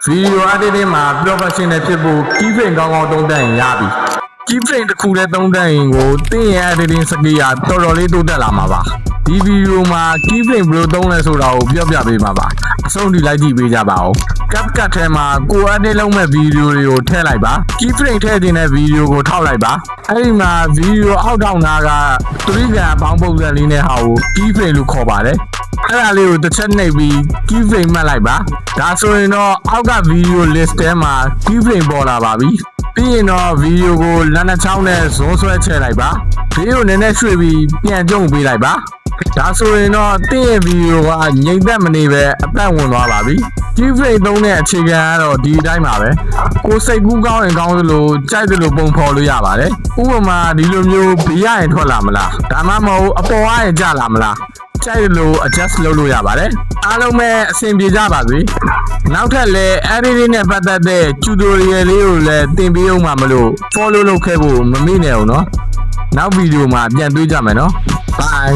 video editing မှာ professional ဖြစ်ဖို့ keyframe ကောင်းကောင်းသုံးတတ်ရင်ရပြီ keyframe တစ်ခုတည်းသုံးတတ်ရင်ကိုတင်းရဲ့ editing skill ကတော်တော်လေးတိုးတက်လာမှာပါဒီ video မှာ keyframe ဘယ်လိုသုံးလဲဆိုတာကိုပြောပြပေးမှာပါအဆုံးထိလိုက်ကြည့်ပေးကြပါဦး CapCut ထဲမှာကို edit လုပ်မဲ့ video တွေကိုထည့်လိုက်ပါ keyframe ထည့်ခြင်းတဲ့ video ကိုထောက်လိုက်ပါအဲ့ဒီမှာ video အောက်ထောင်နာက3ခါပေါင်းပုံစံလေးနဲ့ဟာကို keyframe လို့ခေါ်ပါတယ်အဲ့ဒါလေးကိုတစ်ချက်နှိပ်ပြီး keyframe မှတ်လိုက်ပါဒါဆိုရင်တော့အောက်က video list ထဲမှာ keyframe ပေါ်လာပါပြီပြီးရင်တော့ video ကိုလမ်းတစ်ချောင်းနဲ့ဇွန်းဆွဲချဲလိုက်ပါဒီကိုနည်းနည်းရွှေ့ပြီးပြန်ကြုံပေးလိုက်ပါဒါဆိုရင်တော့တင်းရဲ့ video ကငြိမ်သက်မနေပဲအပတ်ဝင်သွားပါပြီ keyframe သုံးတဲ့အခြေခံကတော့ဒီအတိုင်းပါပဲကိုစိတ်ကူးကောင်းရင်ကောင်းသလိုကြိုက်သလိုပုံဖော်လို့ရပါတယ်ဥပမာဒီလိုမျိုးဘေးရရင်ထွက်လာမလားဒါမှမဟုတ်အပေါ်ကရင်ကျလာမလားကြိုက်လို့ adjust လုပ်လို့ရပါတယ်အားလုံးပဲအဆင်ပြေကြပါစေနောက်ထပ်လည်း editing နဲ့ပတ်သက်တဲ့ tutorial လေးကိုလည်းသင်ပေးအောင်ပါမလို့ follow လုပ်ခဲ့ဖို့မမေ့နဲ့အောင်နော်နောက်ဗီဒီယိုမှာပြန်တွေ့ကြမယ်နော် bye